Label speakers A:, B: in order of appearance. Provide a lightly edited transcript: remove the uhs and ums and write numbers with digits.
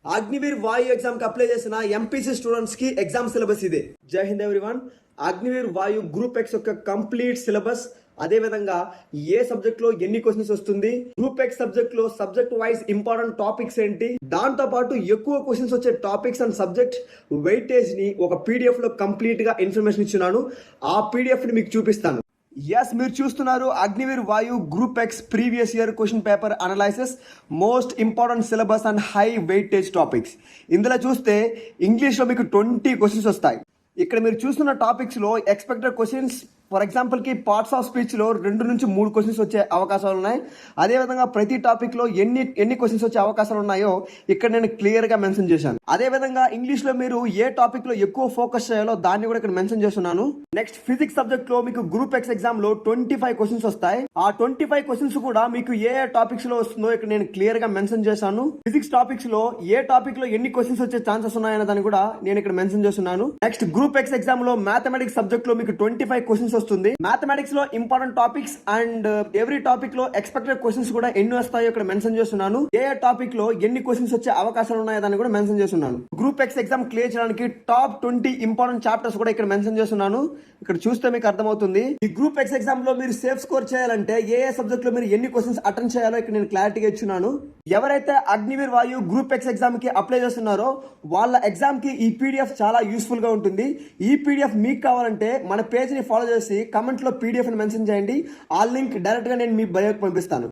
A: అగ్నివీర్ వాయు ఎగ్జామ్ కి అప్లై చేసిన ఎంపీసీ స్టూడెంట్స్ కి ఎగ్జామ్ సిలబస్ ఇదే. జై హింద్ ఎవ్రీవన్. అగ్నివీర్ వాయు గ్రూప్ ఎక్స్ యొక్క కంప్లీట్ సిలబస్, అదే విధంగా ఏ సబ్జెక్ట్ లో ఎన్ని క్వశ్చన్స్ వస్తుంది, గ్రూప్ ఎక్స్ సబ్జెక్ట్ లో సబ్జెక్ట్ వైజ్ ఇంపార్టెంట్ టాపిక్స్ ఏంటి, దాంతో పాటు ఎక్కువ క్వశ్చన్స్ వచ్చే టాపిక్స్ అండ్ సబ్జెక్ట్ వెయిటేజ్ ని ఒక పీడిఎఫ్ లో కంప్లీట్ గా ఇన్ఫర్మేషన్ ఇచ్చున్నాను. ఆ పీడిఎఫ్ ని మీకు చూపిస్తాను. ఎస్, మీరు చూస్తున్నారు అగ్నివీర్ వాయు group X previous year question paper analysis, most important syllabus and high weightage topics. ఇందులో చూస్తే ఇంగ్లీష్లో మీకు 20 క్వశ్చన్స్ వస్తాయి. ఇక్కడ మీరు చూస్తున్న టాపిక్స్లో ఎక్స్పెక్టెడ్ క్వశ్చన్స్ ఫర్ ఎగ్జాంపుల్కి పార్ట్స్ ఆఫ్ స్పీచ్లో 2 నుంచి 3 క్వశ్చన్స్ వచ్చే అవకాశాలు ఉన్నాయి. అదేవిధంగా ప్రతి టాపిక్లో ఎన్ని క్వశ్చన్స్ వచ్చే అవకాశాలు ఉన్నాయో ఇక్కడ నేను క్లియర్గా మెన్షన్ చేశాను. అదేవిధంగా ఇంగ్లీష్లో మీరు ఏ టాపిక్లో ఎక్కువ ఫోకస్ చేయాలో దాన్ని కూడా ఇక్కడ మెన్షన్ చేస్తున్నాను. నెక్స్ట్ ఫిజిక్స్ సబ్జెక్ట్లో మీకు గ్రూప్ ఎక్స్ ఎగ్జామ్లో 25 క్వశ్చన్స్ వస్తాయి. ఆ 25 క్వశ్చన్స్ కూడా మీకు ఏ టాపిక్స్లో వస్తుందో ఇక్కడ నేను క్లియర్గా మెన్షన్ చేశాను. ఫిజిక్స్ టాపిక్స్లో ఏ టాపిక్లో ఎన్ని క్వశ్చన్స్ వచ్చే ఛాన్సెస్ ఉన్నాయన్న దాన్ని కూడా నేను ఇక్కడ మెన్షన్ చేస్తున్నాను. నెక్స్ట్ గ్రూప్ ఎక్స్ ఎగ్జామ్లో మ్యాథమెటిక్స్ సబ్జెక్ట్లో మీకు 25 క్వశ్చన్స్ వస్తుంది. మ్యాథమెటిక్స్ లో important topics and every topic లో ఎక్స్పెక్టెడ్ క్వశ్చన్స్ కూడా ఎన్ని వస్తాయో ఇక్కడ మెన్షన్ చేస్తున్నాను. ఏ టాపిక్ లో ఎన్ని క్వశ్చన్స్ వచ్చే అవకాశాలు ఉన్నాయో దాన్ని కూడా మెన్షన్ చేస్తున్నాను. గ్రూప్ ఎక్స్ ఎగ్జామ్ క్లియర్ చేయడానికి టాప్ 20 ఇంపార్టెంట్ చాప్టర్స్ కూడా ఇక్కడ మెన్షన్ చేస్తున్నాను. ఇక్కడ చూస్తే మీకు అర్థమవుతుంది. ఈ గ్రూప్ ఎక్స్ ఎగ్జామ్ లో మీరు సేఫ్ స్కోర్ చేయాలంటే ఏ సబ్జెక్ట్ లో మీరు ఎన్ని క్వశ్చన్స్ అటెండ్ చేయాలో ఇక్కడ నేను క్లారిటీగా ఇచ్చున్నాను. ఎవరైతే అగ్నివీర్ వాయు గ్రూప్ ఎక్స్ ఎగ్జామ్ కి అప్లై చేస్తున్నారో వాళ్ళ ఎగ్జామ్ కి ఈ పీడిఎఫ్ చాలా యూస్ఫుల్ గా ఉంటుంది. ఈ పీడిఎఫ్ మీకు కావాలంటే మన పేజ్ ని ఫాలో చేసి కమెంట్ లో పీడిఎఫ్ ని మెన్షన్ చేయండి. ఆ లింక్ డైరెక్ట్ గా నేను మీ బయోకి పంపిస్తాను.